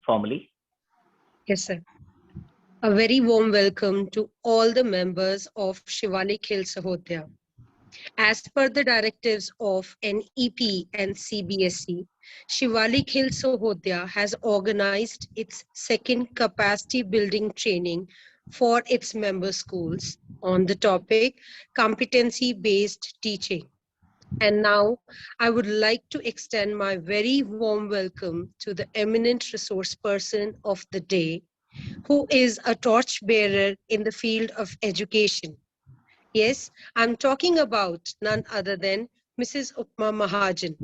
formally. Yes, sir. A very warm welcome to all the members of Shivalik Hills Sahodaya. As per the directives of NEP and CBSE, Shivalik Hills Sahodaya has organized its second capacity building training for its member schools on the topic Competency Based Teaching. And now I would like to extend my very warm welcome to the eminent resource person of the day, who is a torchbearer in the field of education. Yes, I'm talking about none other than Mrs. Upma Mahajan,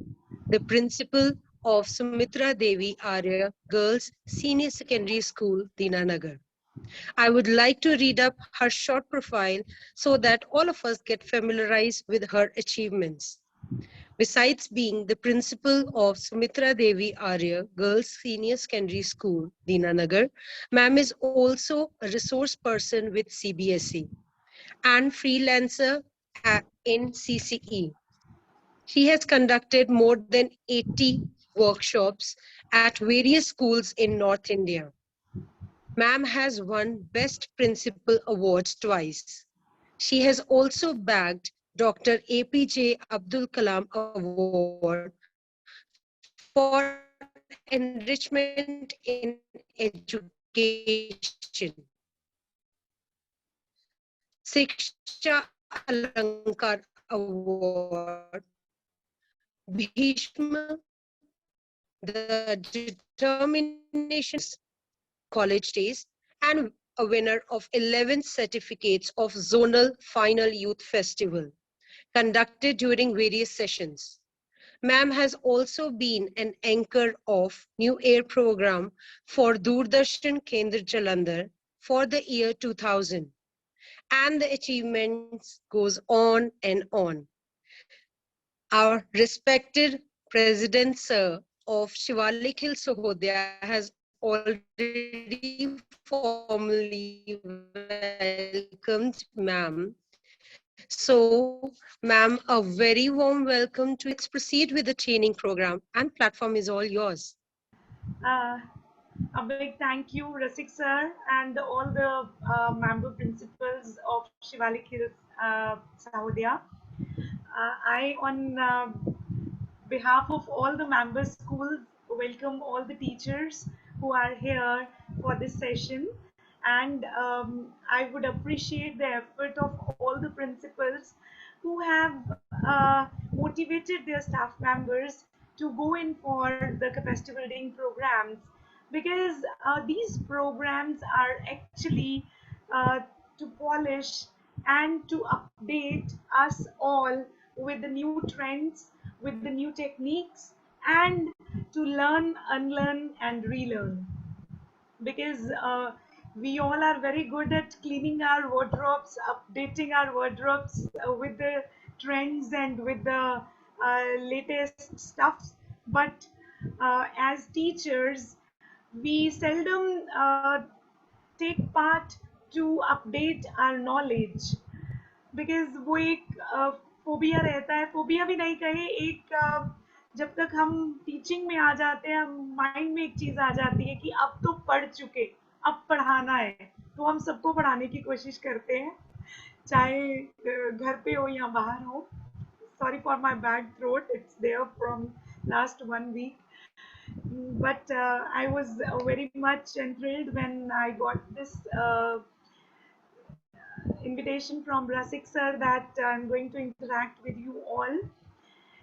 the principal of Sumitra Devi Arya Girls Senior Secondary School, Dinanagar. I would like to read up her short profile so that all of us get familiarized with her achievements. Besides being the principal of Sumitra Devi Arya Girls Senior Secondary School, Dinanagar, ma'am is also a resource person with CBSE and freelancer in CCE. She has conducted more than 80 workshops at various schools in North India. Ma'am has won Best Principal Awards twice. She has also bagged Dr. APJ Abdul Kalam Award for enrichment in education, Siksha Alankar Award, Bhishma, the Determination College Days, and a winner of 11 certificates of Zonal Final Youth Festival, conducted during various sessions. Ma'am has also been an anchor of New Air program for Doordarshan Kendra Jalandhar for the year 2000. And the achievements goes on and on. Our respected President Sir of Shivalik Hills Sahodaya has already formally welcomed ma'am. So, ma'am, a very warm welcome to you. Let's proceed with the training program and platform is all yours. Uh, a big thank you, Rasik sir, and all the member principals of Shivalik Hills Sahodaya. On behalf of all the member schools, welcome all the teachers who are here for this session. And I would appreciate the effort of all the principals who have motivated their staff members to go in for the capacity building programs, because these programs are actually to polish and to update us all with the new trends, with the new techniques, and to learn, unlearn, and relearn. Because we all are very good at cleaning our wardrobes, updating our wardrobes with the trends and with the latest stuffs. But as teachers, we seldom take part to update our knowledge, because वो एक phobia रहता है, phobia भी नहीं कहे, एक जब तक हम टीचिंग में आ जाते हैं माइंड में एक चीज़ आ जाती है कि अब तो पढ़ चुके, अब पढ़ाना है, तो हम सबको पढ़ाने की कोशिश करते हैं, चाहे घर पे हो या बाहर हो. Sorry for my bad throat, it's there from last 1 week. But I was very much enthralled when I got this invitation from Rasik sir that I'm going to interact with you all.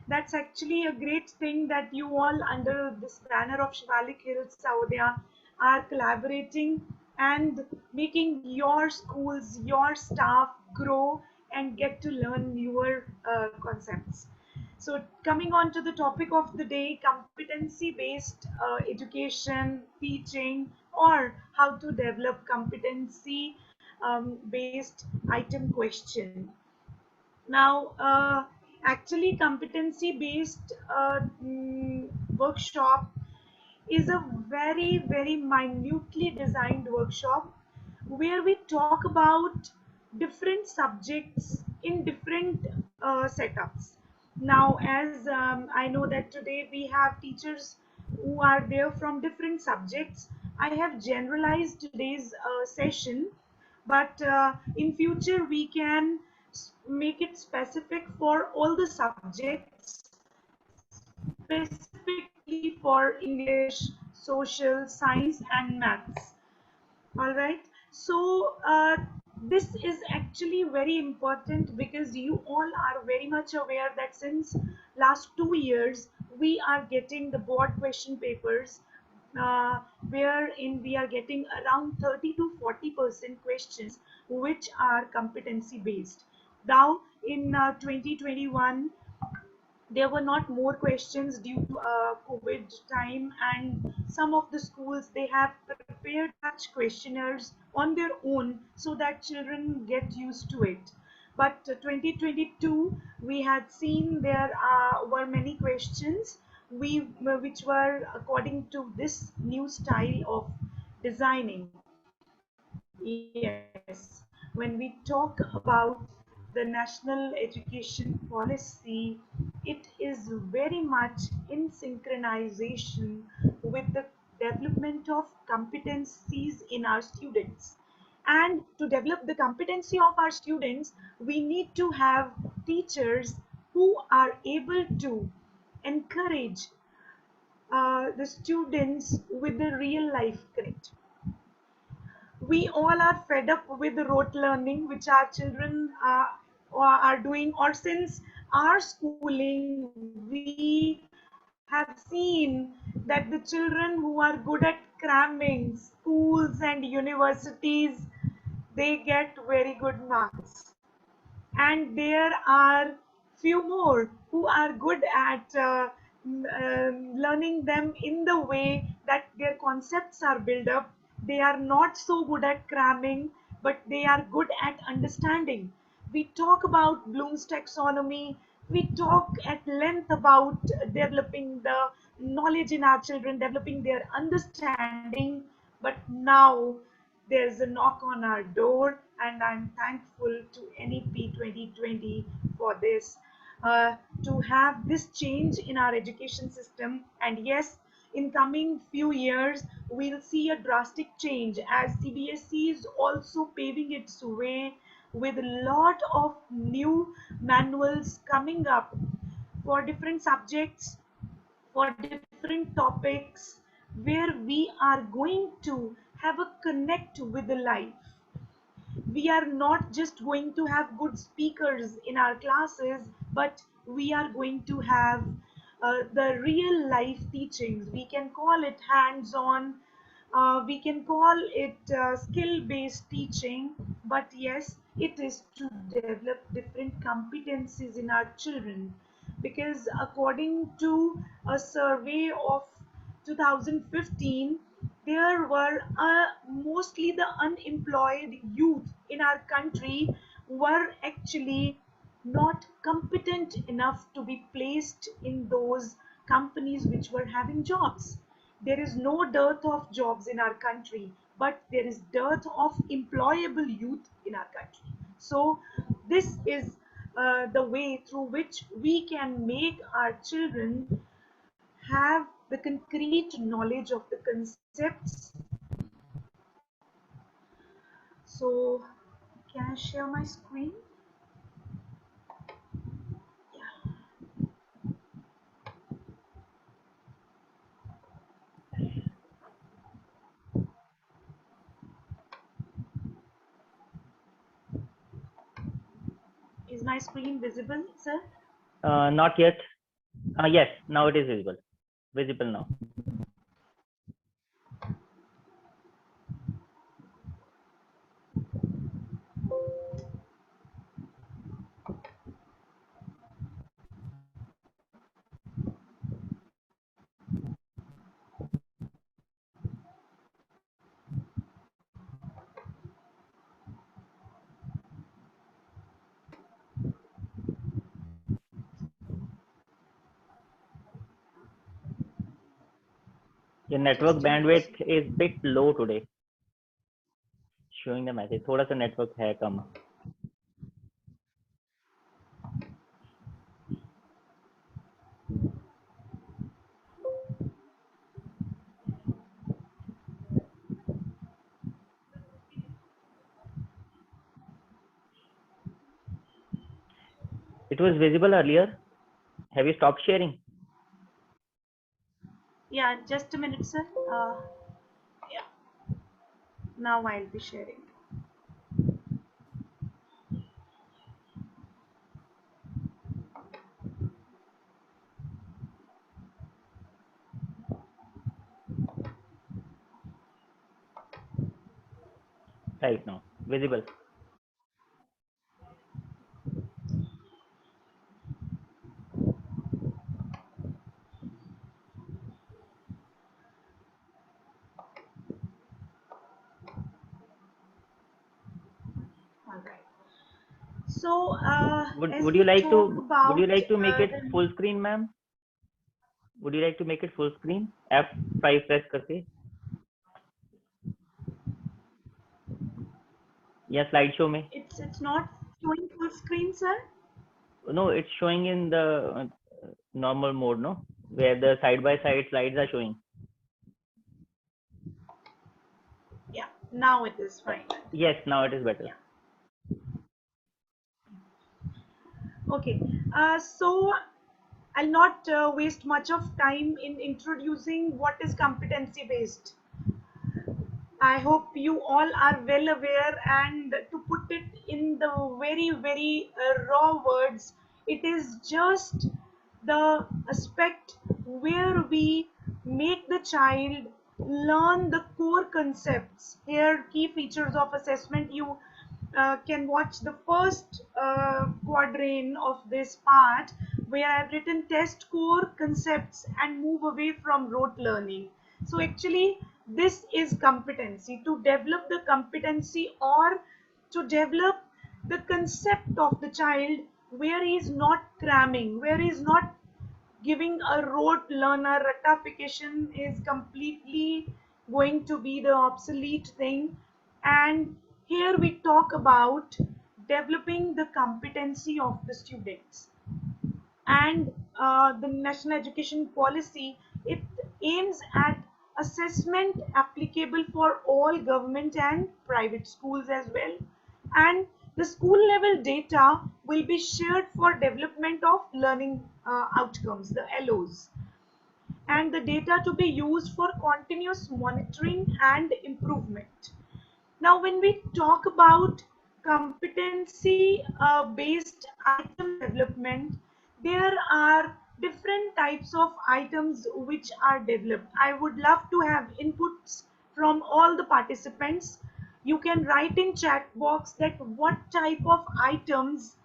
That's actually a great thing that you all under this banner of Shivalik Hills Sahodaya are collaborating and making your schools, your staff grow and get to learn newer concepts. So coming on to the topic of the day, competency-based education, teaching, or how to develop competency based item question. Now, actually, competency based workshop is a very, very minutely designed workshop where we talk about different subjects in different setups. Now, as I know that today we have teachers who are there from different subjects. I have generalized today's session, but in future we can make it specific for all the subjects, specifically for English, social, science, and maths. All right. So this is actually very important because you all are very much aware that since last 2 years we are getting the board question papers, wherein we are getting around 30 to 40% questions which are competency based. Now in 2021 there were not more questions due to COVID time, and some of the schools they have prepared such questionnaires on their own so that children get used to it. But 2022 we had seen there were many questions which were according to this new style of designing. Yes, when we talk about the national education policy, it is very much in synchronization with the development of competencies in our students. And to develop the competency of our students, we need to have teachers who are able to encourage the students with the real life connect. We all are fed up with the rote learning which our children are doing, or since our schooling we have seen that the children who are good at cramming schools and universities, they get very good marks, and there are few more who are good at learning them in the way that their concepts are built up. They are not so good at cramming, but they are good at understanding. We talk about Bloom's taxonomy, we talk at length about developing the knowledge in our children, developing their understanding, but now there's a knock on our door, and I'm thankful to NEP 2020 for this, to have this change in our education system. And yes, in coming few years, we'll see a drastic change as CBSE is also paving its way with a lot of new manuals coming up for different subjects, for different topics, where we are going to have a connect with the life. We are not just going to have good speakers in our classes, but we are going to have the real life teachings. We can call it hands on, we can call it skill based teaching, but yes, it is to develop different competencies in our children. Because according to a survey of 2015, there were mostly the unemployed youth in our country were actually not competent enough to be placed in those companies which were having jobs. There is no dearth of jobs in our country, but there is dearth of employable youth in our country. So this is the way through which we can make our children have the concrete knowledge of the concepts. So can I share my screen? Yeah. Is my screen visible, sir? Not yet. Yes, now it is visible. Visible now. Your network bandwidth is bit low today. Showing the message. थोड़ा सा network है कम. was visible earlier. Have you stopped sharing? Yeah, just a minute, sir. Yeah, now I'll be sharing. Right now, visible. All right. So, as Would you we like talk to about make it the full screen, ma'am? Would you like to make it full screen? F5 press करके या slideshow में? it's not showing full screen, sir. No, it's showing in the normal mode, no, where the side by side slides are showing. Yeah, now it is fine. Yes, now it is better. Yeah. Okay. So I'll not waste much of time in introducing what is competency based. I hope you all are well aware, and to put it in the very raw words, it is just the aspect where we make the child learn the core concepts. Here, key features of assessment. You can watch the first quadrant of this part where I've written test core concepts and move away from rote learning. So actually, this is competency, to develop the competency or to develop the concept of the child where he is not cramming, where he is not giving a rote learner. Ratification is completely going to be the obsolete thing. And here we talk about developing the competency of the students. And the national education policy, it aims at assessment applicable for all government and private schools as well, and the school level data will be shared for development of learning outcomes, the LOs, and the data to be used for continuous monitoring and improvement. Now, when we talk about competency based item development, there are different types of items which are developed. I would love to have inputs from all the participants. You can write in chat box that what type of items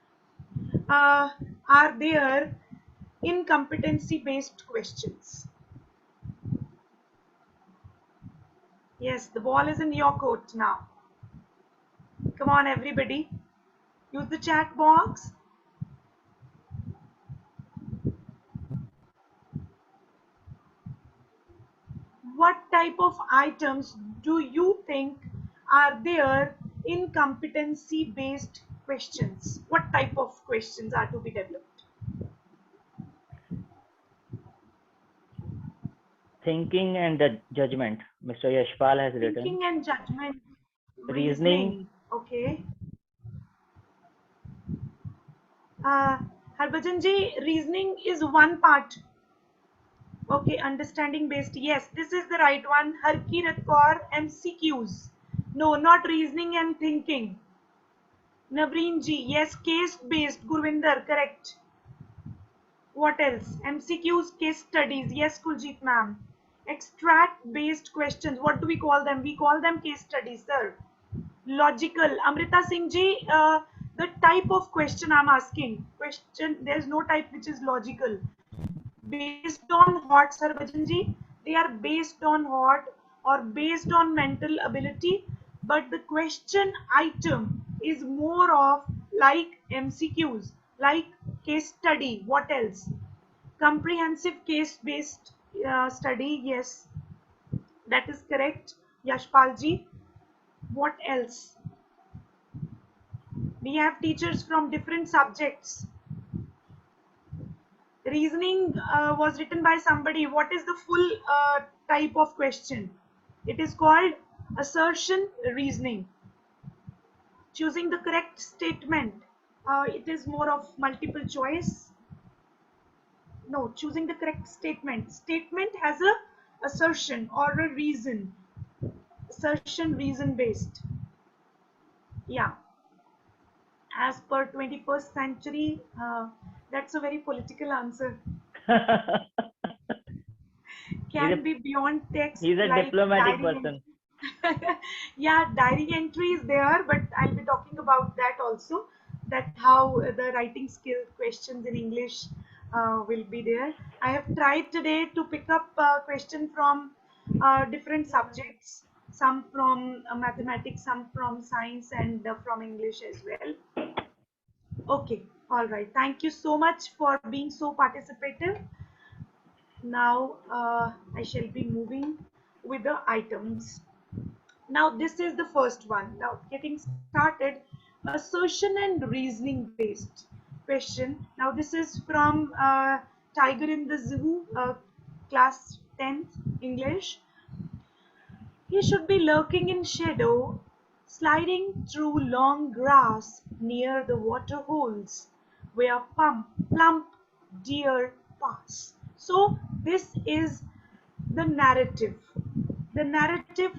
uh, are there in competency based questions. Yes, the ball is in your court now. Come on, everybody. Use the chat box. What type of items do you think are there in competency based questions? What type of questions are to be developed? Thinking and the judgment. Mr. Yashpal has written. Thinking and judgment. Reasoning. Okay. Harbhajan ji, reasoning is one part. Okay, understanding based. Yes, this is the right one. Harkirat Kaur, MCQs. No, not reasoning and thinking. Navreen ji, yes, case based. Gurvinder, correct. What else? MCQs, case studies. Yes, Kuljit ma'am. Extract based questions. What do we call them? We call them case studies, sir. Logical. Amrita Singh ji, the type of question I'm asking. Question, there's no type which is logical. Based on what, Sarvajan ji? They are based on what or based on mental ability, but the question item is more of like MCQs, like case study. What else? Comprehensive case based study. Yes, that is correct. Yashpal ji. What else? We have teachers from different subjects. Reasoning was written by somebody. What is the full type of question? It is called assertion reasoning. Choosing the correct statement it is more of multiple choice. No, choosing the correct statement. Statement has a assertion or a reason. Assertion reason based. Yeah. As per 21st century, that's a very political answer. he's a Can be beyond text he's a like diplomatic diary person. entry. Yeah, diary entry is there, but I'll be talking about that also. That how the writing skill questions in English will be there. I have tried today to pick up question from different subjects, some from mathematics, some from science, and from English as well. Okay, all right. Thank you so much for being so participative. Now I shall be moving with the items. Now this is the first one. Now getting started, assertion and reasoning based question. Now this is from Tiger in the Zoo, class 10th English. He should be lurking in shadow, sliding through long grass near the water holes where plump deer pass. So this is the narrative. The narrative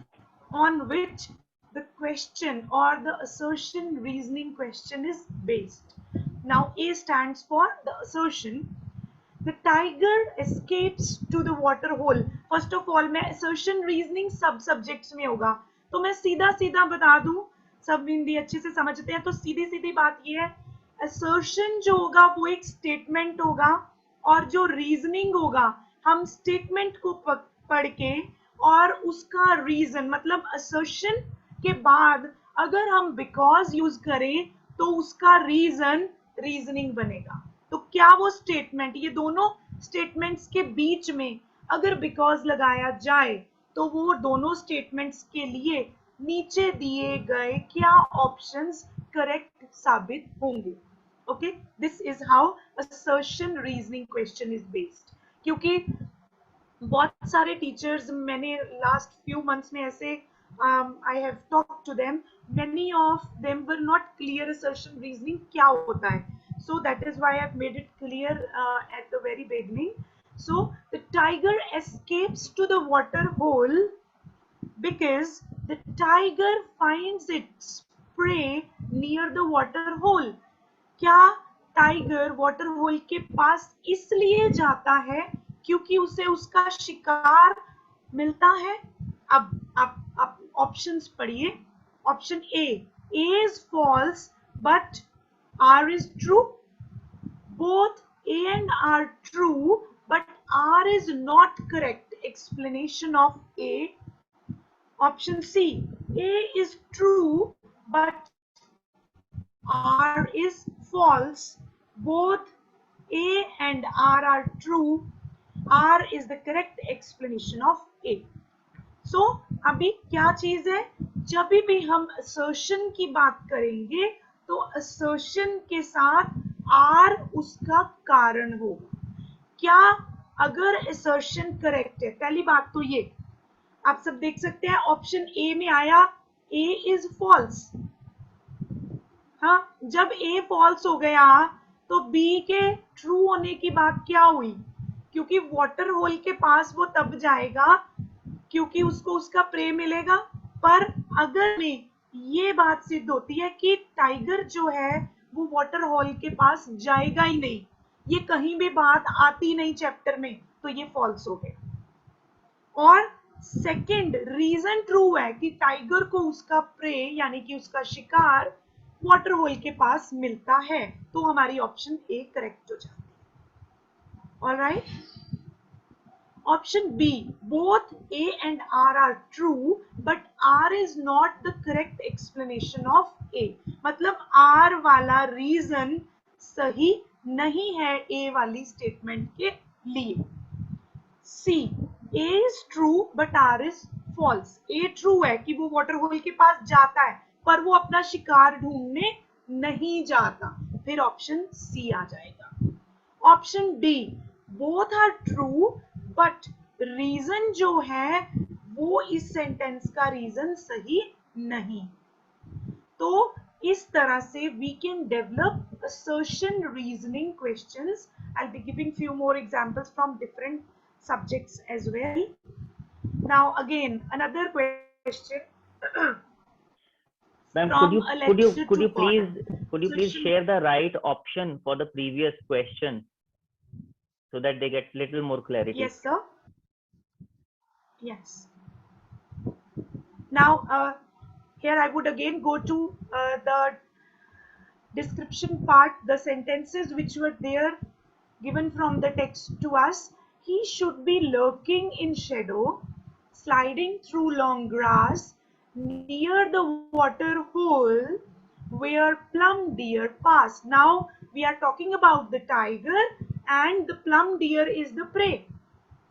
on which the question or the assertion reasoning question is based. Now A stands for the assertion. The tiger escapes to the water hole. First of all मैं assertion reasoning सब subjects में होगा, तो मैं सीधा सीधा बता दूं, सब हिंदी अच्छे से समझते हैं, तो सीधी सीधी बात ये है, assertion जो होगा वो एक स्टेटमेंट होगा, और जो रीजनिंग होगा हम स्टेटमेंट को पढ़ के और उसका रीजन, मतलब assertion के बाद अगर हम बिकॉज यूज करें तो उसका रीजन रीजनिंग बनेगा. तो क्या वो स्टेटमेंट, ये दोनों स्टेटमेंट्स के बीच में अगर बिकॉज लगाया जाए तो वो दोनों स्टेटमेंट्स के लिए नीचे दिए गए क्या ऑप्शंस करेक्ट साबित होंगे. Okay, this is how assertion reasoning question is based. क्योंकि बहुत सारे टीचर्स मैंने लास्ट फ्यू मंथ्स में ऐसे I have talked to them, many of them were not clear assertion reasoning क्या होता है. So that is why I've made it clear at the very beginning. So the tiger escapes to the water hole because the tiger finds its prey near the water hole. क्या tiger water hole के पास इसलिए जाता है क्योंकि उसे उसका शिकार मिलता है. अब ऑप्शंस पढ़िए. Option A is false but R is true. Both A and R are true, but R is not correct explanation of A. Option C, A is true, but R is false. Both A and R are true. R is the correct explanation of A. So, अभी क्या चीज है, जब भी हम assertion की बात करेंगे तो assertion के साथ R उसका कारण होगा. क्या अगर assertion करेक्ट है, पहली बात तो ये आप सब देख सकते हैं ऑप्शन ए में आया A is false. हाँ, जब A false हो गया तो B के true होने की बात क्या हुई, क्योंकि वाटर होल के पास वो तब जाएगा क्योंकि उसको उसका प्रे मिलेगा. पर अगर में ये बात सिद्ध होती है कि टाइगर जो है वो वाटर होल के पास जाएगा ही नहीं, ये कहीं भी बात आती नहीं चैप्टर में, तो ये फॉल्स हो गया. और सेकंड रीजन ट्रू है कि टाइगर को उसका प्रे यानी कि उसका शिकार वाटर होल के पास मिलता है, तो हमारी ऑप्शन ए करेक्ट हो जाती है. Alright. Option B, both A and R are true, but R is not the correct explanation of A. मतलब R वाला रीजन सही नहीं है A वाली स्टेटमेंट के लिए. C, A is true but R is false. A true है कि वो वाटर होल के पास जाता है पर वो अपना शिकार ढूंढने नहीं जाता, फिर ऑप्शन C आ जाएगा. Option D, both are true but reason जो है वो इस सेंटेंस का रीजन सही नहीं. तो इस तरह से we can develop assertion reasoning questions. I'll be giving few more examples from different subjects as well. Now again another question Ma'am, from a lecture to God. could you please share the right option for the previous question so that they get little more clarity? Yes, sir. Yes. Now, here I would again go to the description part, the sentences which were there given from the text to us. He should be lurking in shadow, sliding through long grass, near the water hole where plum deer pass. Now we are talking about the tiger, and the plum deer is the prey.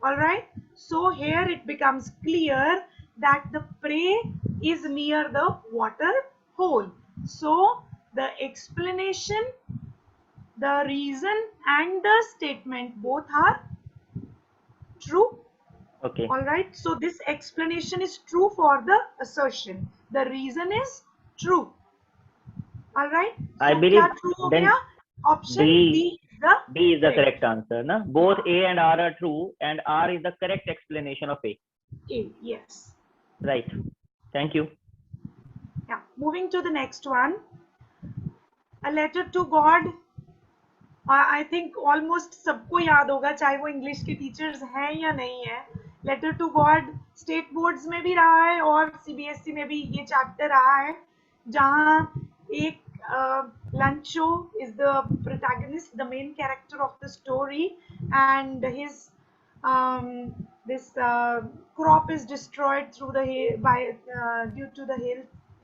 All right, so here it becomes clear that the prey is near the water hole. So the explanation, the reason and the statement both are true. Okay. All right, so this explanation is true for the assertion. The reason is true. All right, I so believe क्या true हो then गया? Option D is the correct answer. Na? Both A and R are true, and R is the correct explanation of A. A, yes. Right. Thank you. Yeah, moving to the next one. A letter to God. I think almost सबको याद होगा, चाहे वो English के teachers हैं या नहीं है. Letter to God state boards में भी रहा है और सीबीएसई में भी ये चैप्टर रहा है, जहाँ एक लंचो is the protagonist, the main character of the story, and his this crop is destroyed through the due to the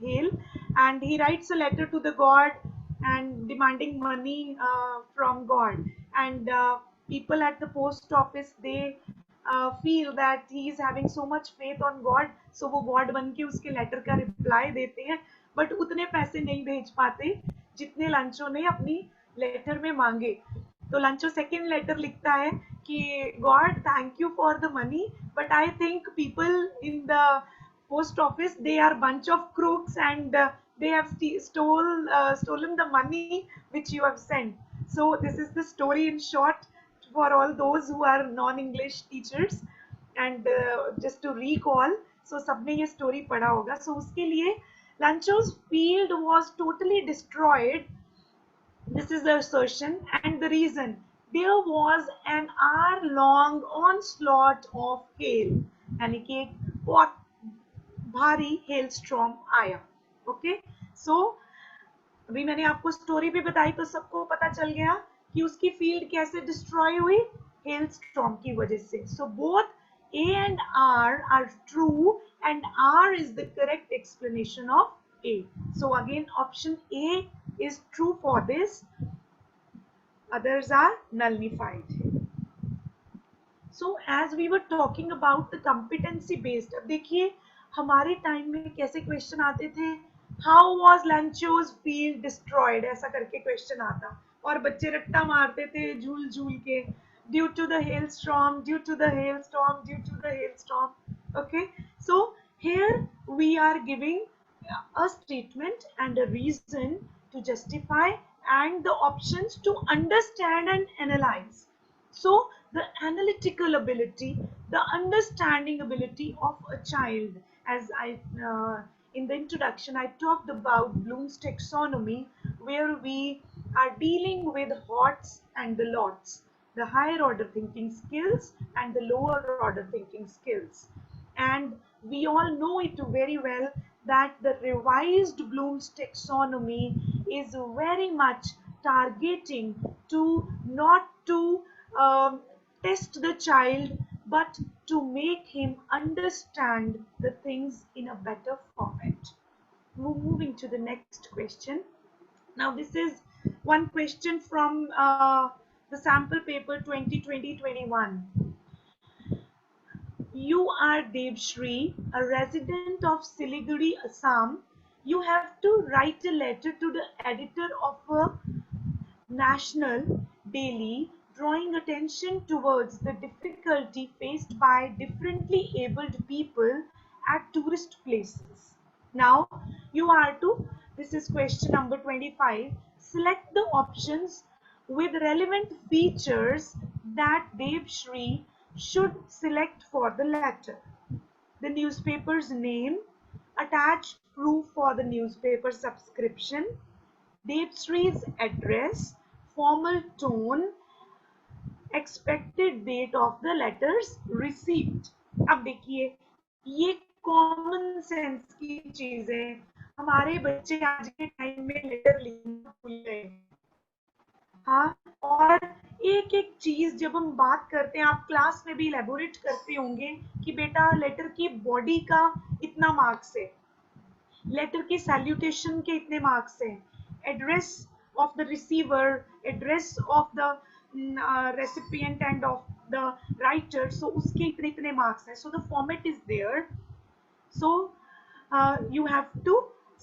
hail, and he writes a letter to the god and demanding money from God, and people at the post office, they feel that he is having so much faith on God, so वो God बन के उसके letter का reply देते हैं, but उतने पैसे नहीं भेज पाते जितने लंचो ने अपनी लेटर में मांगे. तो लंचो सेकेंड लेटर लिखता है कि God thank you for the money, but I think people in the post office, they are bunch of crooks, and they have stolen the money which you have sent. So this is the story in short for all those who are non-English teachers, and just to recall, so सबने ये story पढ़ा होगा. So उसके लिए Lancho's field was totally destroyed. This is the assertion, and the reason, there was an hour-long onslaught of hail, यानी कि एक बहुत भारी हेल स्ट्रॉम आया. ओके, सो अभी मैंने आपको स्टोरी भी बताई तो सबको पता चल गया कि उसकी फील्ड कैसे डिस्ट्रॉय हुई, हेल स्ट्रॉम की वजह से. So both A and R are true, and R is the correct explanation of A. So again option A is true for this, others are nullified. So as we were talking about the competency based, अब देखिए हमारे time में कैसे question आते थे, how was लंचोज field destroyed, ऐसा करके question आता और बच्चे रट्टा मारते थे झूल झूल के, due to the hail storm, due to the hail storm, due to the hail storm. Okay, so here we are giving a statement and a reason to justify, and the options to understand and analyze. So the analytical ability, the understanding ability of a child, as I in the introduction I talked about Bloom's taxonomy, where we are dealing with hots and the lots, the higher order thinking skills and the lower order thinking skills. And we all know it very well that the revised Bloom's taxonomy is very much targeting to not to test the child, but to make him understand the things in a better format. Moving to the next question. Now this is one question from the sample paper 2020-21. You are Devshri, a resident of Siliguri, Assam. You have to write a letter to the editor of a national daily, drawing attention towards the difficulty faced by differently abled people at tourist places. Now you are to This is question number 25. Select the options with relevant features that Devshri should select for the letter. The newspaper's name, attach proof for the newspaper subscription, Devshri's address, formal tone, expected date of the letters received. अब देखिए ये common sense की चीजें हमारे बच्चे आज के time में लेटर लिखना भूल गए। हाँ, और एक एक चीज जब हम बात करते हैं, आप क्लास में भी इलेबोरेट करते होंगे कि बेटा लेटर की बॉडी का इतना मार्क्स है, लेटर के सैल्यूटेशन के इतने मार्क्स हैं, address of the receiver, address of the recipient and of the writer, so उसके इतने इतने मार्क्स हैं. So the format is there. So you have to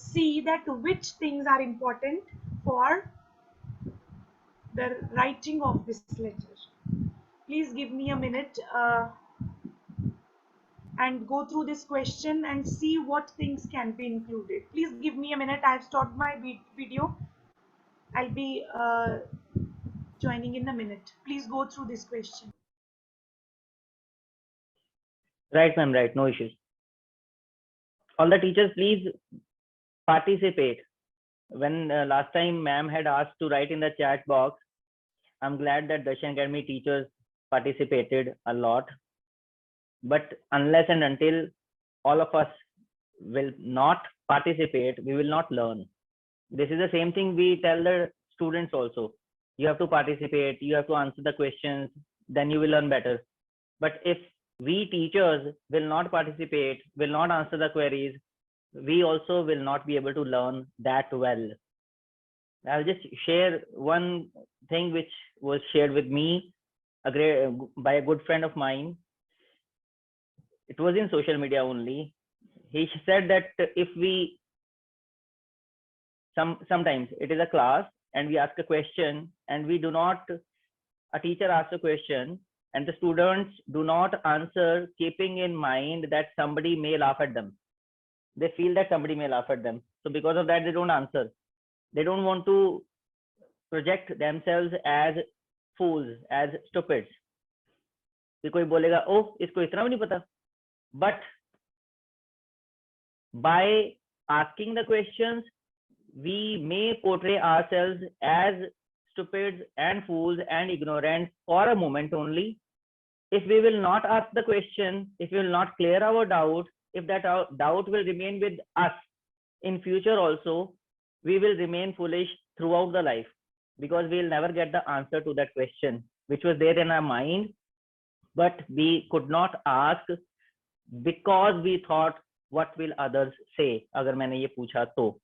see that which things are important for the writing of this letter. Please give me a minute and go through this question and see what things can be included. Please give me a minute. I have stopped my video. I'll be joining in a minute. Please go through this question. Right, ma'am. Right. No issues. All the teachers, please participate. When last time ma'am had asked to write in the chat box, I'm glad that Darshan Academy teachers participated a lot. But unless and until all of us will not participate, we will not learn. This is the same thing we tell the students also. You have to participate, you have to answer the questions, then you will learn better. But if we teachers will not participate, will not answer the queries, we also will not be able to learn that well. I'll just share one thing which was shared with me by a good friend of mine. It was in social media only. He said that if we sometimes it is a class and we ask a question and we do not, a teacher asks a question and the students do not answer keeping in mind that somebody may laugh at them. They feel that somebody may laugh at them. So because of that, they don't answer. They don't want to project themselves as fools, as stupids. कि कोई बोलेगा ओह इसको इतना भी नहीं पता. But by asking the questions, we may portray ourselves as stupids and fools and ignorant for a moment only. If we will not ask the question, if we will not clear our doubt, if that doubt will remain with us in future also, we will remain foolish throughout the life, because we will never get the answer to that question which was there in our mind, but we could not ask because we thought what will others say अगर मैंने ये पूछा तो.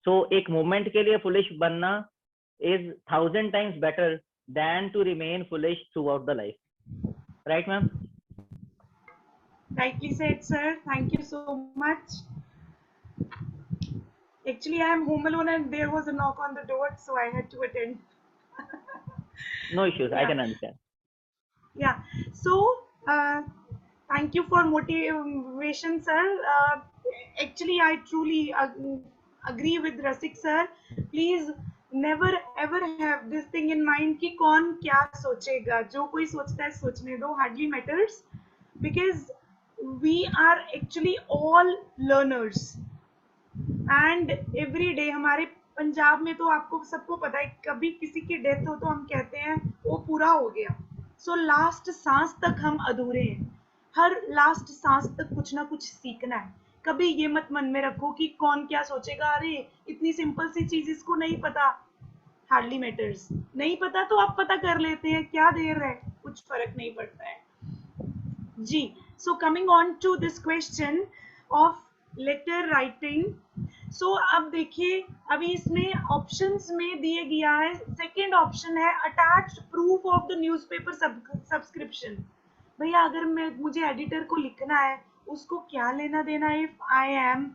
So एक moment के लिए foolish बनना is 1,000 times better than to remain foolish throughout the life. Right, ma'am? Rightly said, sir. Thank you so much. Actually, I am home alone and there was a knock on the door, so I had to attend. No issues. Yeah. I can understand. Yeah. So, thank you for motivation, sir. Actually, I truly agree with Rasik, sir. Please never ever have this thing in mind कि कौन क्या सोचेगा. जो कोई सोचता है सोचने दो. Hardly matters, because we are actually all learners. And every day हमारे पंजाब में तो आपको सबको पता है, कभी किसी की डेथ हो तो हम कहते हैं वो पूरा हो गया. सो लास्ट सांस तक हम अधूरे हैं. हर लास्ट सांस तक कुछ ना कुछ सीखना है. कभी ये मत मन में रखो कि कौन क्या सोचेगा. अरे इतनी सिंपल सी चीज इसको नहीं पता. Hardly matters. नहीं पता तो आप पता कर लेते हैं, क्या देर है, कुछ फर्क नहीं पड़ता है जी. So coming on to this question of letter writing. So अब देखिए, अभी इसमें ऑप्शंस में दिए गया है. सेकंड ऑप्शन है attached proof of the newspaper subscription. भैया अगर मुझे एडिटर को लिखना है, उसको क्या लेना देना है if I am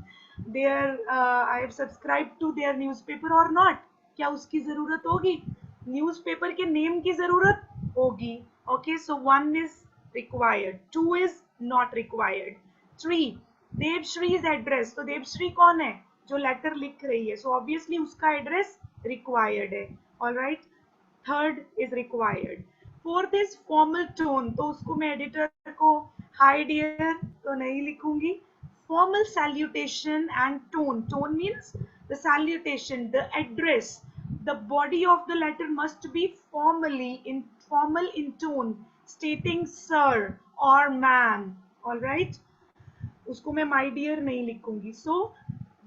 there, I have subscribe to their newspaper और नॉट. क्या उसकी जरूरत होगी? न्यूज़पेपर के नेम की जरूरत होगी. Okay, so 1 is required, 2 is not required. 3 Devashree's address. तो देवश्री कौन है? जो लेटर लिख रही है, सो ऑब्वियसली उसका एड्रेस रिक्वायर्ड है. Alright, third is required. Fourth is formal tone, तो उसको मैं एडिटर को हाय डियर तो नहीं लिखूंगी. Formal salutation and tone. Tone means the salutation, the address, the body of the letter must be formal in tone, stating sir or ma'am. All right, उसको मैं my dear नहीं लिखूंगी. So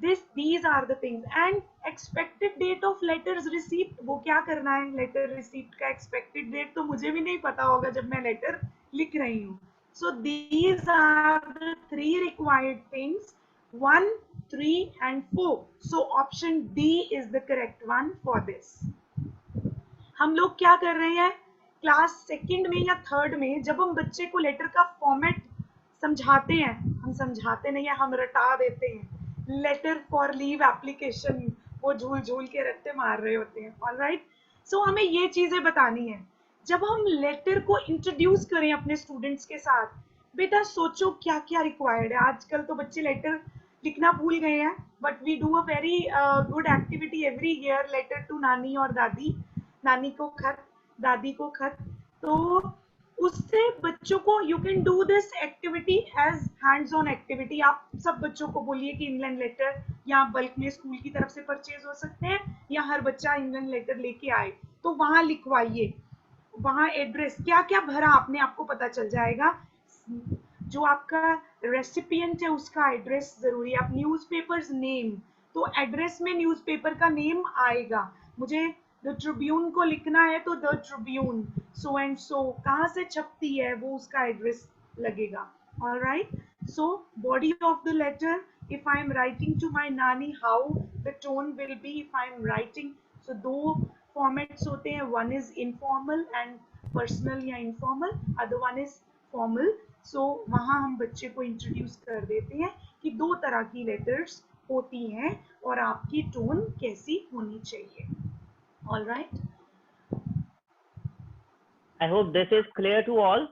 these are the things. And expected date of letters received, वो क्या करना है? letter received का expected date तो मुझे भी नहीं पता होगा जब मैं letter लिख रही हूँ. So these are the 3 required things, 1, 3 and 4. So option D is the correct one for this. हम लोग क्या कर रहे हैं क्लास सेकंड में या थर्ड में, जब हम बच्चे को लेटर का फॉर्मेट समझाते हैं, हम समझाते नहीं है, हम रटा देते हैं. लेटर फॉर लीव एप्लीकेशन, वो झूल झूल के रट्टे मार रहे होते हैं. ऑलराइट, सो हमें ये चीजें बतानी है. जब हम लेटर को इंट्रोड्यूस करें अपने स्टूडेंट्स के साथ, बेटा सोचो क्या क्या रिक्वायर्ड है. आजकल तो बच्चे लेटर लिखना भूल गए हैं, but we do a very good activity every year, letter to नानी और दादी, नानी को खत, दादी को खत. तो उससे बच्चों को, you can do this activity as hands on activity. आप सब बच्चों को बोलिए कि इंग्लैंड लेटर या बल्क में स्कूल की तरफ से परचेज हो सकते हैं, या हर बच्चा इंग्लैंड लेटर लेके आए तो वहां लिखवाइए. वहां एड्रेस क्या क्या भरा आपने, आपको पता चल जाएगा. जो आपका रेसिपिएंट है उसका एड्रेस जरूरी है. आप न्यूज़पेपर्स नेम, तो एड्रेस में न्यूज़पेपर का नेम आएगा. मुझे द ट्रिब्यून को लिखना है तो the Tribune so and so, कहाँ से छपती है वो उसका एड्रेस लगेगा. Alright, so body of the letter, if I am writing to my nani, how the tone will be if I am writing. So दो formats होते हैं, one is informal and personal या informal, other one is formal. So वहाँ हम बच्चे को introduce कर देते हैं कि दो तरह की लेटर्स होती हैं और आपकी टोन कैसी होनी चाहिए. All right. I hope this is clear to all.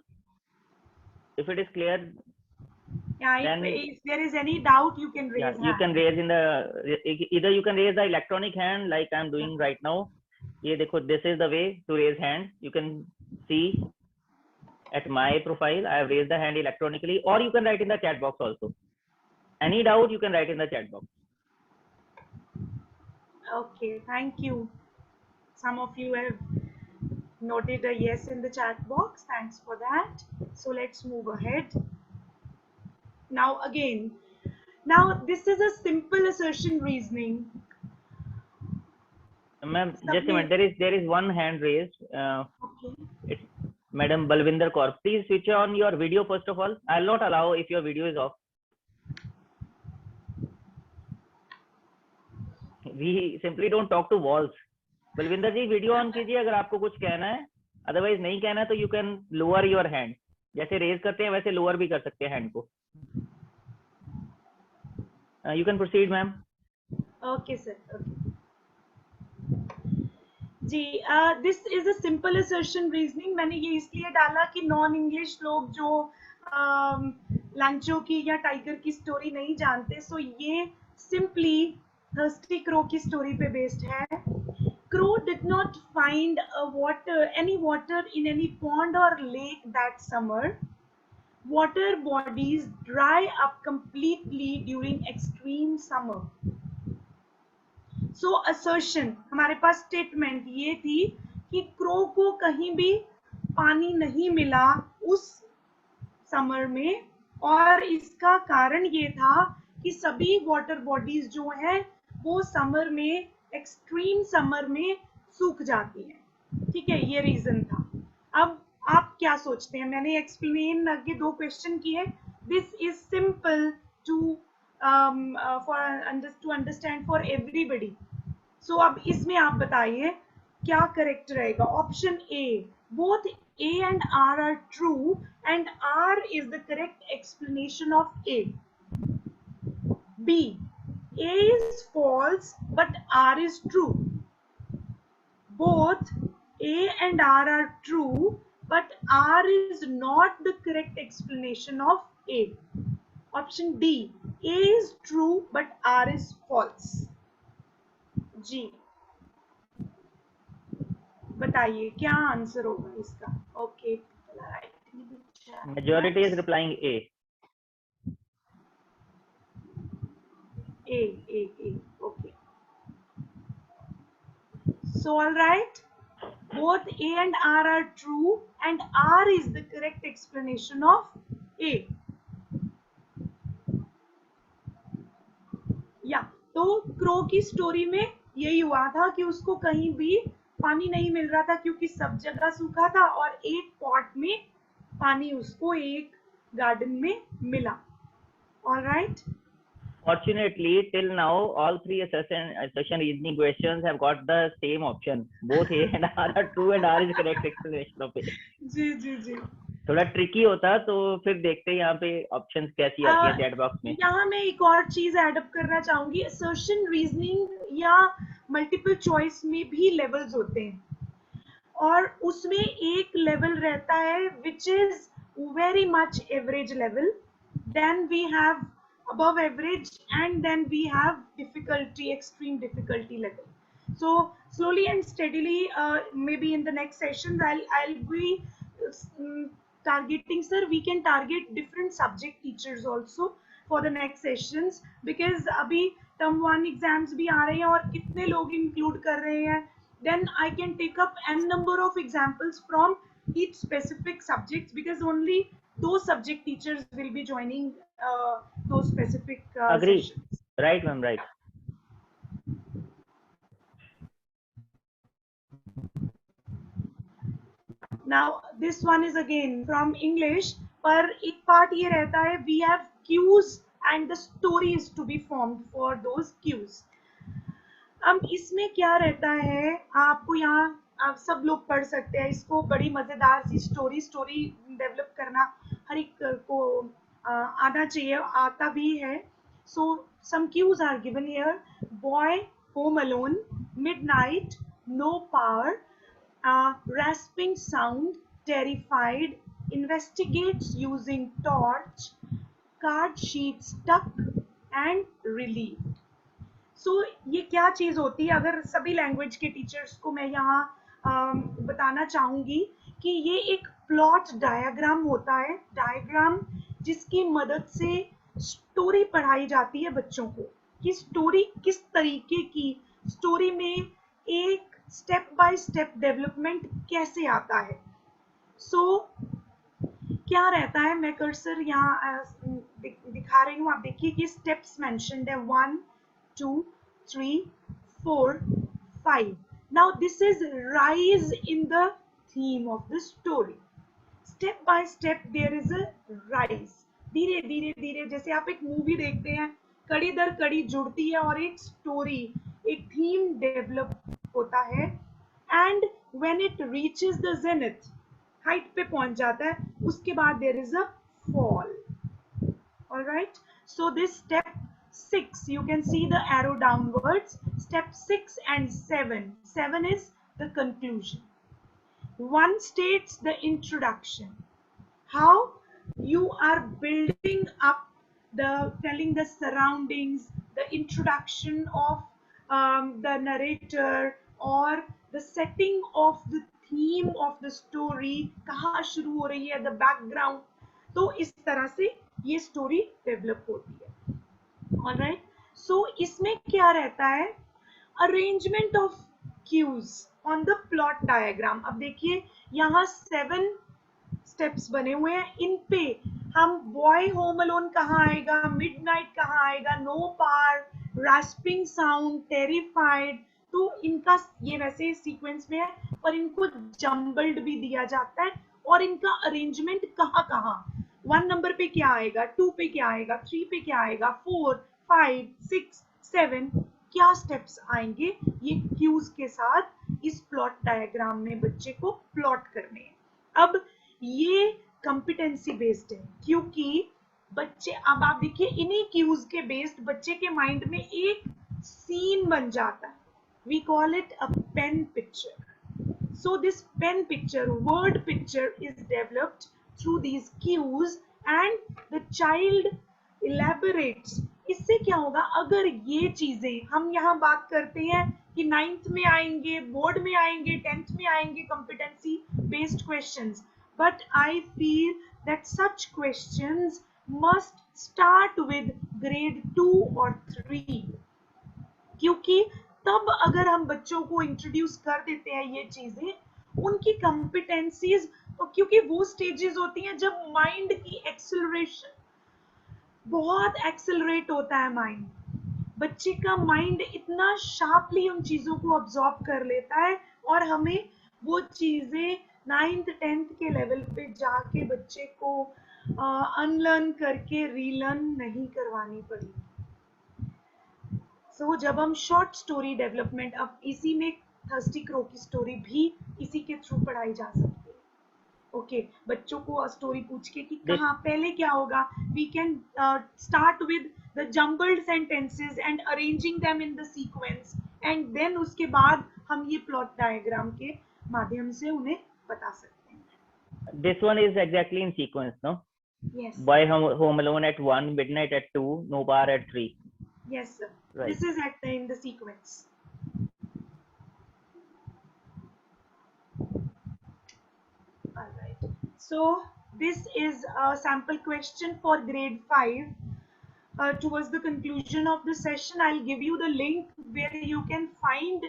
If it is clear, yeah, then if there is any doubt, you can raise hand. You can raise in the, either you can raise the electronic hand like I'm doing right now. ये देखो, this is the way to raise hand. You can see at my profile, I have raised the hand electronically, or you can write in the chat box also. Any doubt, you can write in the chat box. Okay, thank you. Some of you have noted a yes in the chat box. Thanks for that. So let's move ahead. Now again, now this is a simple assertion reasoning. Ma'am, just a minute. There is one hand raised. Okay. It's Madam Balvinder Kaur. Please switch on your video first of all. I'll not allow if your video is off. We simply don't talk to walls. Balwinder ji video on कीजिए अगर आपको कुछ कहना है, otherwise नहीं कहना है तो you can lower your hand. जैसे रेज करते हैं वैसे लोअर भी कर सकते हैं हैंड को. You can proceed ma'am. Okay sir. Okay जी, this is a simple assertion reasoning. मैंने ये इसलिए डाला कि नॉन इंग्लिश लोग जो लांचो की या टाइगर की स्टोरी नहीं जानते, सो ये सिंपली थर्स्टी क्रो की स्टोरी पे बेस्ड है. Crow did not find any water in any pond or lake that summer. Water bodies dry up completely during extreme summer. So assertion, हमारे पास statement ये थी कि crow को कहीं भी पानी नहीं मिला उस समर में, और इसका कारण ये था कि सभी वाटर बॉडीज जो है वो समर में, एक्सट्रीम समर में सूख जाती हैं. ठीक है, ये रीजन था. अब आप क्या सोचते हैं? मैंने एक्सप्लेन आगे 2 क्वेश्चन किए. This is simple to to understand for everybody. So अब इसमें आप बताइए क्या करेक्ट रहेगा. Option A, both A and R are true and R is the correct explanation of A. B, A is false but R is true. Both A and R are true but R is not the correct explanation of A. Option D, A is true but R is false. जी बताइए क्या answer होगा इसका. Okay, Majority is replying A. A. Okay. So all right, both A and R are true, and R is the correct explanation of A. या तो crow की story में यही हुआ था कि उसको कहीं भी पानी नहीं मिल रहा था क्योंकि सब जगह सूखा था, और एक पॉट में पानी उसको एक गार्डन में मिला. All right. Fortunately, till now, all three assertion reasoning questions have got the same option. Both A and R are true, and R is correct explanation of A. जी जी जी. थोड़ा ट्रिकी होता तो फिर देखते हैं यहाँ पे ऑप्शंस कैसी आती है चैट बॉक्स में. यहाँ मैं एक और चीज एडअप करना चाहूंगी. असर्शन रीजनिंग या मल्टीपल चॉइस में भी लेवल्स होते हैं, और उसमें एक लेवल रहता है which is very much average level, then we have above average, and then we have difficulty, extreme difficulty level. So slowly and steadily, maybe in the next sessions I'll be targeting, sir, we can target different subject teachers also for the next sessions, because अभी term 1 exams भी आ रहे हैं और कितने लोग include कर रहे हैं, then I can take up n number of examples from each specific subjects, because only those subject teachers will be joining those specific Agree. sessions. Right, ma'am, right. Now this one is again from English, पर एक part ये रहता है we have cues and the stories to be formed for those cues. अब इसमें क्या रहता है, आपको यहाँ आप सब लोग पढ़ सकते हैं इसको, बड़ी मजेदार सी स्टोरी डेवलप करना हर एक को आना चाहिए, आता भी है. So some cues are given here. Boy home alone, midnight, no power, rasping sound, terrified, investigates using torch, card sheet stuck, and relieved. So ये क्या चीज होती है, अगर सभी लैंग्वेज के टीचर्स को मैं यहाँ बताना चाहूंगी कि ये एक प्लॉट डायग्राम होता है, डायग्राम जिसकी मदद से स्टोरी पढ़ाई जाती है बच्चों को, कि स्टोरी किस तरीके की, स्टोरी में एक स्टेप बाय स्टेप डेवलपमेंट कैसे आता है. सो क्या रहता है, मैं कर्सर यहाँ दिखा रही हूँ, आप देखिए कि स्टेप्स मेंशन्ड है 1 2 3 4 5. Now this is rise in the theme of the story. Step by step there is a rise. धीरे धीरे धीरे, जैसे आप एक मूवी देखते हैं, कड़ी दर कड़ी जुड़ती है और एक स्टोरी, एक थीम डेवलप होता है, and when it reaches the zenith, height पे पहुंच जाता है, उसके बाद there is a fall. Alright, so this step 6, you can see the arrow downwards. Step 6 and 7. 7 is the conclusion. 1 states the introduction. How you are building up telling the surroundings, the introduction of the narrator, or the setting of the theme of the story, कहाँ शुरू हो रही है, the background. तो इस तरह से ये स्टोरी डेवलप होती है. ऑलराइट, सो इसमें क्या रहता है, arrangement of cues on the plot diagram. अब देखिए यहाँ 7 स्टेप्स बने हुए हैं, इन पे हम बॉय होम अलोन कहाँ आएगा, मिडनाइट कहाँ आएगा, no power, rasping sound, terrified, तो इनका ये वैसे सीक्वेंस में है पर इनको जम्बल्ड भी दिया जाता है, और इनका अरेंजमेंट कहाँ कहाँ, 1 नंबर पे क्या आएगा, 2 पे क्या आएगा, 3 पे क्या आएगा, 4 5 6 7, क्या स्टेप्स आएंगे, ये क्यूज के साथ इस प्लॉट डायग्राम में बच्चे को प्लॉट करने हैं. अब ये कॉम्पिटेंसी बेस्ड है, क्योंकि बच्चे, अब आप देखिए इन्हीं क्यूज के बेस्ड बच्चे के माइंड में एक सीन बन जाता है. We call it a pen picture. So this pen picture, word picture is developed through these cues, and the child elaborates इससे क्या होगा, अगर ये चीजें हम यहाँ बात करते हैं कि 9th में आएंगे, बोर्ड में आएंगे, 10th में आएंगे competency based questions, but I feel that such questions must start with grade 2 or 3, क्योंकि तब अगर हम बच्चों को इंट्रोड्यूस कर देते हैं ये चीजें, उनकी कॉम्पिटेंसीज, क्योंकि वो स्टेजेस होती हैं जब माइंड की एक्सेलरेशन बहुत एक्सेलरेट होता है, माइंड, बच्चे का माइंड इतना शार्पली उन चीजों को अब्सॉर्ब कर लेता है, और हमें वो चीजें 9th 10th के लेवल पे जाके बच्चे को अनलर्न करके रीलर्न नहीं करवानी पड़ी। सो जब हम शॉर्ट स्टोरी डेवलपमेंट, अब इसी में थर्स्टी क्रो की स्टोरी भी इसी के थ्रू पढ़ाई जा सकती है। ओके, बच्चों को स्टोरी पूछ के कि कहाँ पहले क्या होगा, we can start with the jumbled sentences and arranging them in the sequence, and then उसके बाद हम ये प्लॉट डायग्राम के माध्यम से उन्हें बता सकते हैं। This one is exactly in sequence, no? Yes. Boy home alone at 1, midnight at 2, no bar at 3. Yes, sir. Right. This is in the sequence. All right. So this is a sample question for grade 5. Towards the conclusion of the session, I'll give you the link where you can find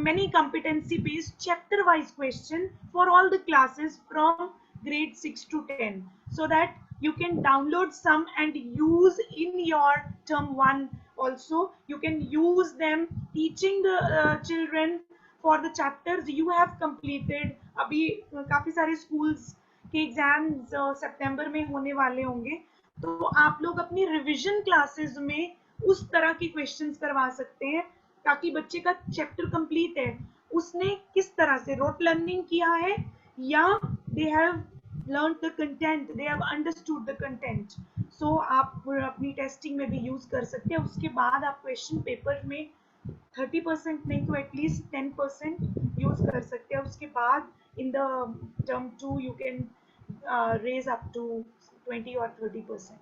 many competency based chapter wise question for all the classes from grade 6 to 10, so that you can download some and use in your term 1 also. You can use them teaching the children for the chapters you have completed. अभी काफी सारे schools के exams सितंबर में होने वाले होंगे, तो आप लोग अपनी रिवीजन क्लासेस में उस तरह के क्वेश्चंस करवा सकते हैं, ताकि बच्चे का चैप्टर कंप्लीट है, उसने किस तरह से रोट लर्निंग किया है, या they have learn the content, they have understood the content. So आप अपनी टेस्टिंग में भी यूज कर सकते हैं। उसके बाद आप क्वेश्चन पेपर में 30% नहीं तो एटलीस्ट 10% यूज कर सकते हैं। उसके बाद in the term 2 you can raise up to 20 or 30%.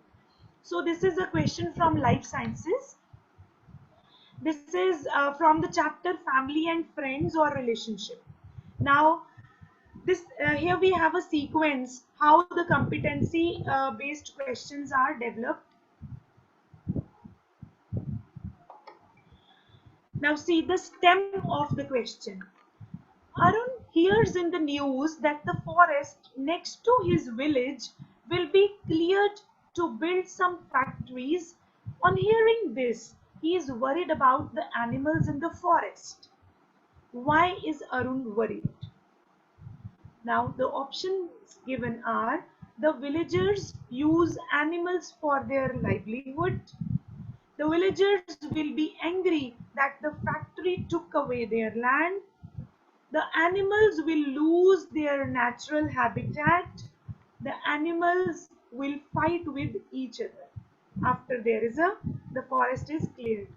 So this is a question from life sciences. This is from the chapter family and friends or relationship. Now this here we have a sequence how the competency based questions are developed. Now see the stem of the question. Arun hears in the news that the forest next to his village will be cleared to build some factories. On hearing this, he is worried about the animals in the forest. Why is Arun worried? Now the options given are: the villagers use animals for their livelihood. The villagers will be angry that the factory took away their land. The animals will lose their natural habitat. The animals will fight with each other after the forest is cleared.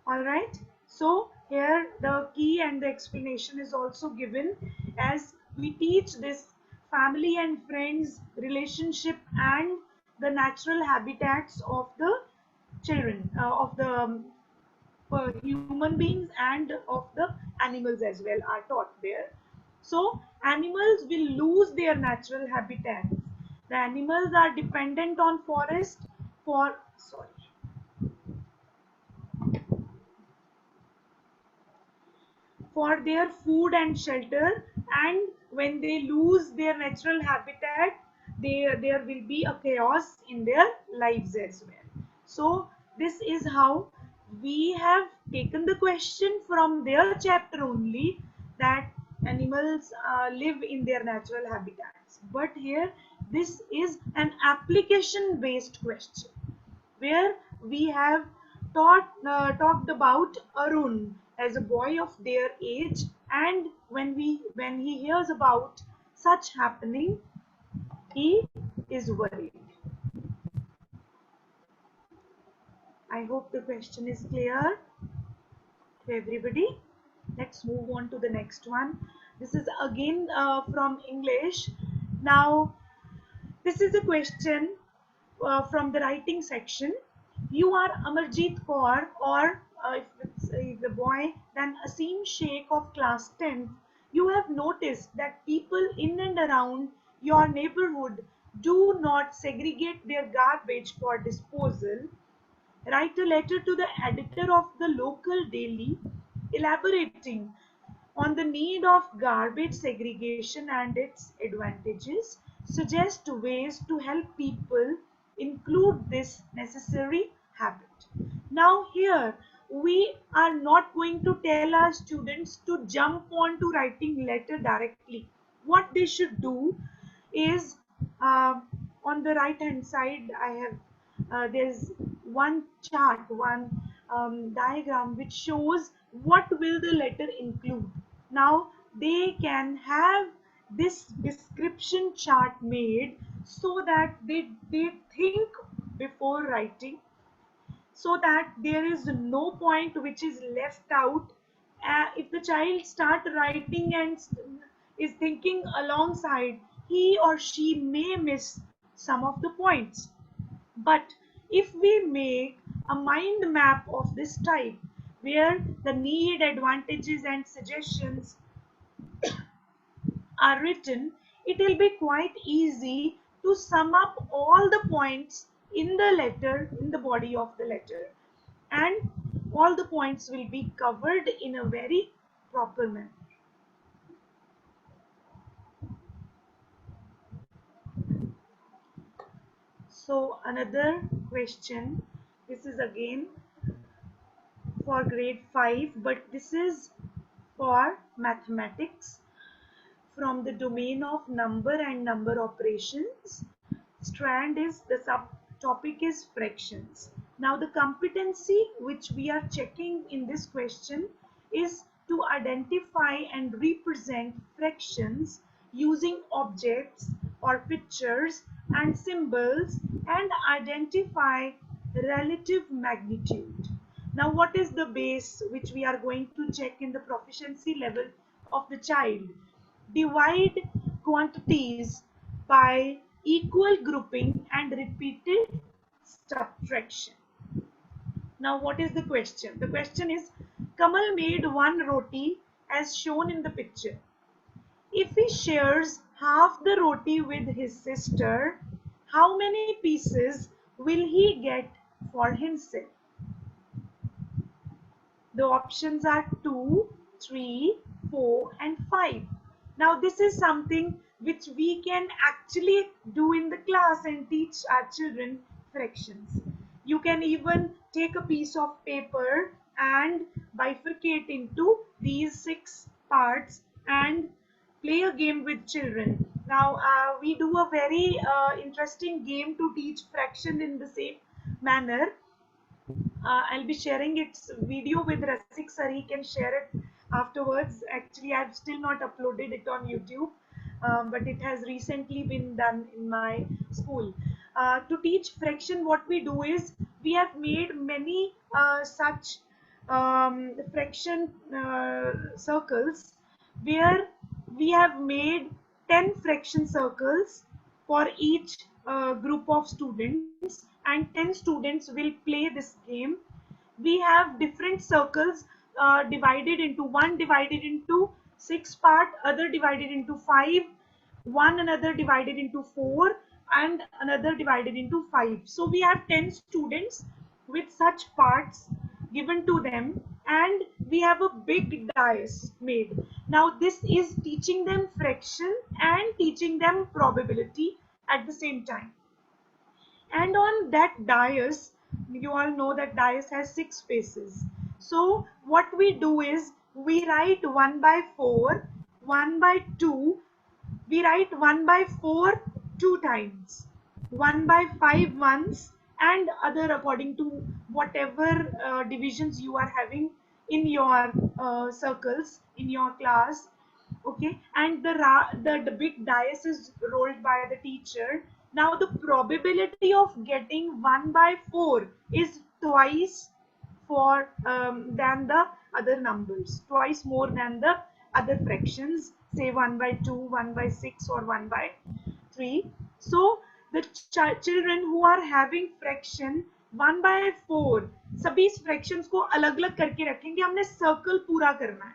All right. So here the key and the explanation is also given as we teach this family and friends relationship and the natural habitats of the children, of the human beings and of the animals as well are taught there. So animals will lose their natural habitats. The animals are dependent on forest for their food and shelter, and when they lose their natural habitat, there will be a chaos in their lives as well. So this is how we have taken the question from their chapter only, that animals live in their natural habitats. But here this is an application based question where we have talked about Arun as a boy of their age, and when he hears about such happening, he is worried. I hope the question is clear to everybody. Let's move on to the next one. This is again from English. Now, this is a question from the writing section. You are Amarjeet Kaur, or if it's a boy, then Asim Sheikh of class 10th. You have noticed that people in and around your neighborhood do not segregate their garbage for disposal. Write a letter to the editor of the local daily elaborating on the need of garbage segregation and its advantages. Suggest ways to help people include this necessary habit. Now here we are not going to tell our students to jump on to writing letter directly. What they should do is, on the right hand side I have, there's one chart, one diagram which shows what will the letter include. Now they can have this description chart made so that they think before writing, so that there is no point which is left out. If the child start writing and is thinking alongside, he or she may miss some of the points. But if we make a mind map of this type, where the need, advantages and suggestions are written, it will be quite easy to sum up all the points in the letter, in the body of the letter, and all the points will be covered in a very proper manner. So another question, this is again for grade 5, but this is for mathematics from the domain of number and number operations. Strand is, the subtopic is fractions. Now the competency which we are checking in this question is to identify and represent fractions using objects or pictures and symbols, and identify relative magnitude. Now what is the base which we are going to check in the proficiency level of the child? Divide quantities by equal grouping and repeated subtraction. Now what is the question? The question is, Kamal made one roti as shown in the picture. If he shares half the roti with his sister, how many pieces will he get for himself? The options are 2, 3, 4 and 5. Now this is something which we can actually do in the class and teach our children fractions. You can even take a piece of paper and bifurcate into these 6 parts and play a game with children. Now we do a very interesting game to teach fraction in the same manner. I'll be sharing its video with Rasik sir. He can share it afterwards. Actually, I've still not uploaded it on YouTube, but it has recently been done in my school. To teach fraction, what we do is we have made many such fraction circles, where we have made 10 fraction circles for each group of students, and 10 students will play this game. We have different circles divided into, one divided into 6 part, other divided into 5, one another divided into 4, and another divided into 5. So we have 10 students with such parts given to them, and we have a big dais made. Now this is teaching them fraction and teaching them probability at the same time. And on that dais, you all know that dais has 6 faces. So what we do is we write 1 by 4, 1 by 2, we write 1 by 4 2 times, 1 by 5 once, and other according to whatever divisions you are having in your circles in your class. Okay, and the big dice is rolled by the teacher. Now the probability of getting 1 by 4 is twice for than the other numbers, twice more than the other fractions, say 1 by 2, 1 by 6 or 1 by 3. So the children who are having fraction 1/4, सभी fractions को अलग अलग करके रखेंगे, हमने circle पूरा करना है.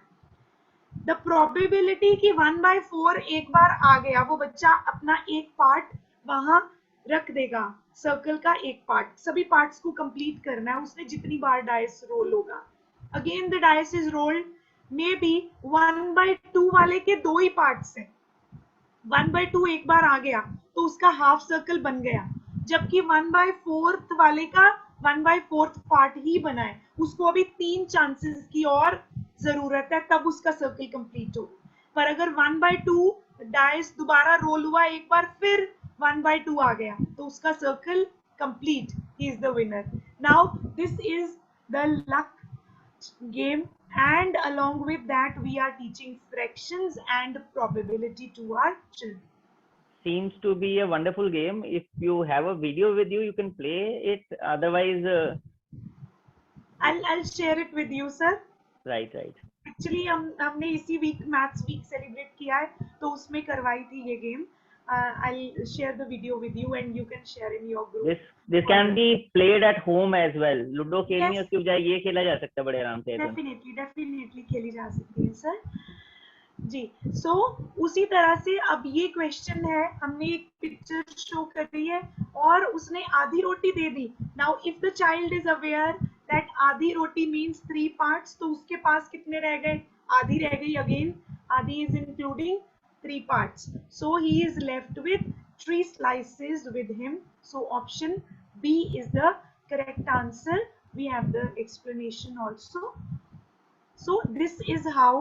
The probability कि 1/4 एक बार आ गया, वो बच्चा अपना एक पार्ट वहां रख देगा, सर्कल का एक पार्ट, सभी पार्ट्स को कंप्लीट करना है, उसने जितनी बार डाइस रोल होगा. Again the dice is rolled, may be 1/2 वाले के 2 ही पार्ट्स हैं, 1/2 एक बार आ गया तो उसका हाफ सर्कल बन गया, जबकि 1/4 वाले का 1/4 पार्ट ही बना है, उसको अभी 3 चांसेस की और जरूरत है, तब उसका सर्कल कंप्लीट हो. पर अगर 1/2 डाइस दोबारा रोल हुआ एक बार, फिर 1/2 आ गया, तो उसका circle complete, he is the winner. Now this is the luck game, and along with that we are teaching fractions and probability to our children. Seems to be a wonderful game. If you have a video with you, you can play it. Otherwise, I'll share it with you, sir. right. Actually हमने इसी week maths weak celebrate किया है, तो उसमें करवाई थी ये game. I'll share the video with you and you can share in your group. This can be played at home as well. Ludo खेलने की बजाय ये खेला जा सकता है बड़े आराम से. डेफिनेटली खेली जा सकती है सर जी. सो उसी तरह से अब ये क्वेश्चन है, हमने एक पिक्चर शो कर रही है और उसने आधी रोटी दे दी. Now if the child is aware that आधी रोटी मीन्स 3 पार्ट्स, तो उसके पास कितने रह गए? आधी रह गई. अगेन आधी is including 3 parts, so he is left with 3 slices with him. So option B is the correct answer. We have the explanation also. So this is how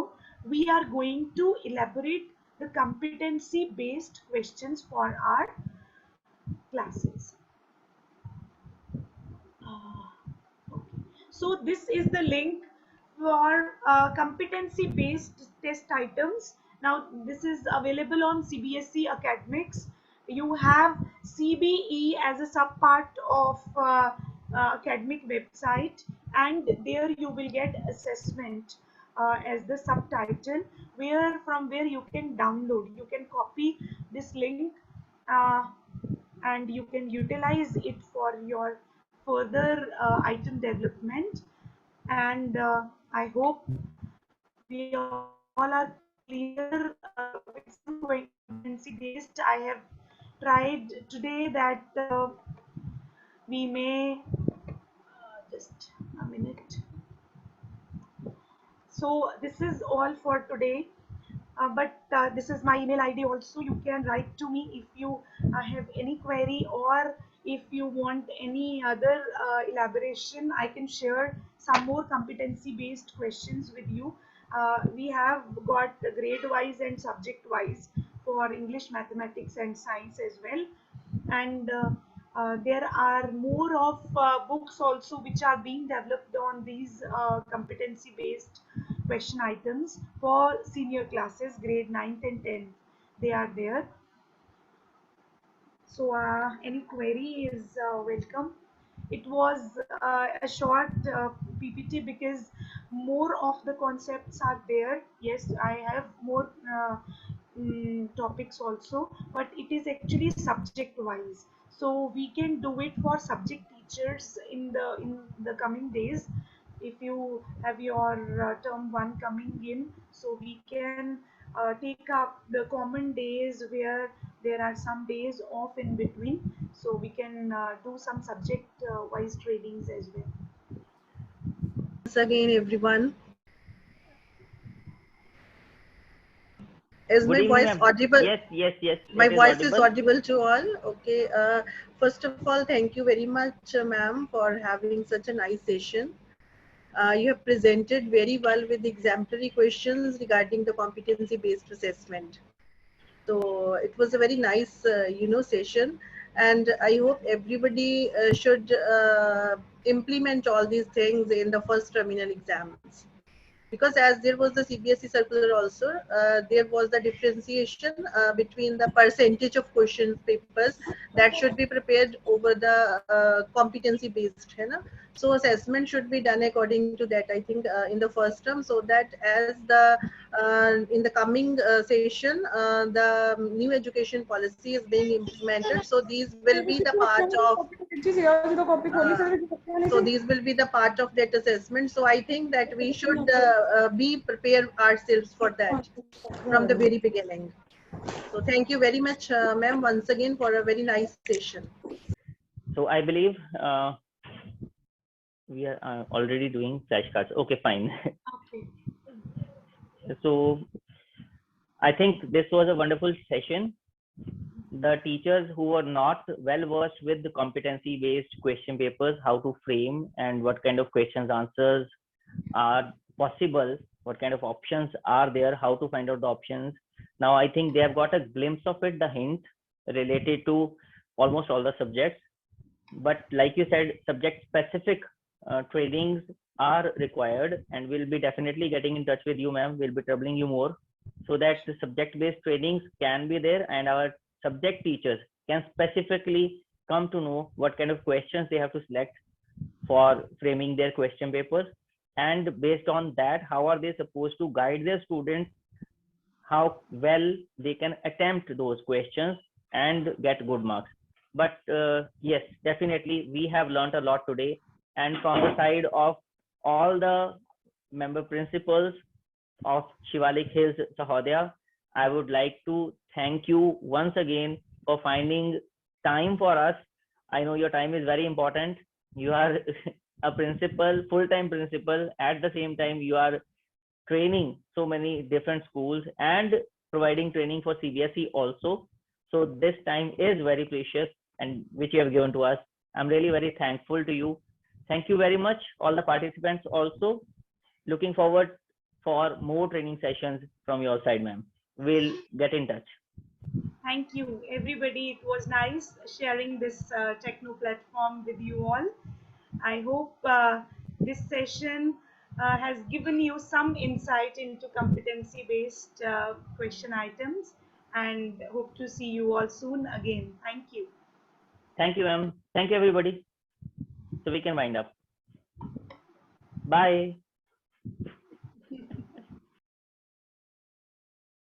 we are going to elaborate the competency based questions for our classes. So this is the link for competency based test items. Now this is available on CBSE academics. You have CBE as a sub part of academic website, and there you will get assessment as the subtitle, from where you can download, you can copy this link and you can utilize it for your further item development. And I hope we all are clear with some competency based. I have tried today that we may just a minute. So this is all for today. But this is my email ID also. You can write to me if you have any query, or if you want any other elaboration. I can share some more competency based questions with you. We have got grade wise and subject wise for English, mathematics and science as well. And there are more of books also which are being developed on these competency based question items for senior classes, grade 9th and 10th. They are there. So any query is welcome. It was a short PPT because more of the concepts are there. Yes, I have more topics also, but it is actually subject wise. So we can do it for subject teachers in the coming days. If you have your term 1 coming in, so we can take up the common days where there are some days off in between, so we can do some subject wise tradings as well. Once again, everyone, is my voice audible? Yes. My voice is audible to all. Okay. First of all, thank you very much, ma'am, for having such a nice session. You have presented very well with exemplary questions regarding the competency-based assessment. So it was a very nice, session, and I hope everybody should implement all these things in the first terminal exams. Because as there was the CBSE circular also, there was the differentiation between the percentage of question papers that should be prepared over the competency-based. So assessment should be done according to that, I think, in the first term, so that as the in the coming session, the new education policy is being implemented. So these will be the part of so these will be the part of that assessment. So I think that we should be prepare ourselves for that from the very beginning. So thank you very much, ma'am, once again for a very nice session. So I believe we are already doing flashcards. Okay, fine. Okay. So I think this was a wonderful session. The teachers who are not well versed with the competency based question papers, how to frame and what kind of questions answers are possible, what kind of options are there, how to find out the options. Now I think they have got a glimpse of it, the hint related to almost all the subjects. But like you said, subject specific trainings are required, and we'll be definitely getting in touch with you, ma'am. We'll be troubling you more so that the subject based trainings can be there and our subject teachers can specifically come to know what kind of questions they have to select for framing their question papers, and based on that, how are they supposed to guide their students, how well they can attempt those questions and get good marks. But yes, definitely we have learned a lot today, and from the side of all the member principals of Shivalik Hills Sahodaya, I would like to thank you once again for finding time for us. I know your time is very important. You are a principal, full-time principal. At the same time, you are training so many different schools and providing training for CBSE also. So this time is very precious, and which you have given to us. I'm really very thankful to you. Thank you very much, all the participants also. Looking forward for more training sessions from your side, ma'am. We'll get in touch. Thank you, everybody. It was nice sharing this techno platform with you all. I hope this session has given you some insight into competency based question items, and hope to see you all soon again. Thank you. Thank you, ma'am. Thank you, everybody. So we can wind up. Bye.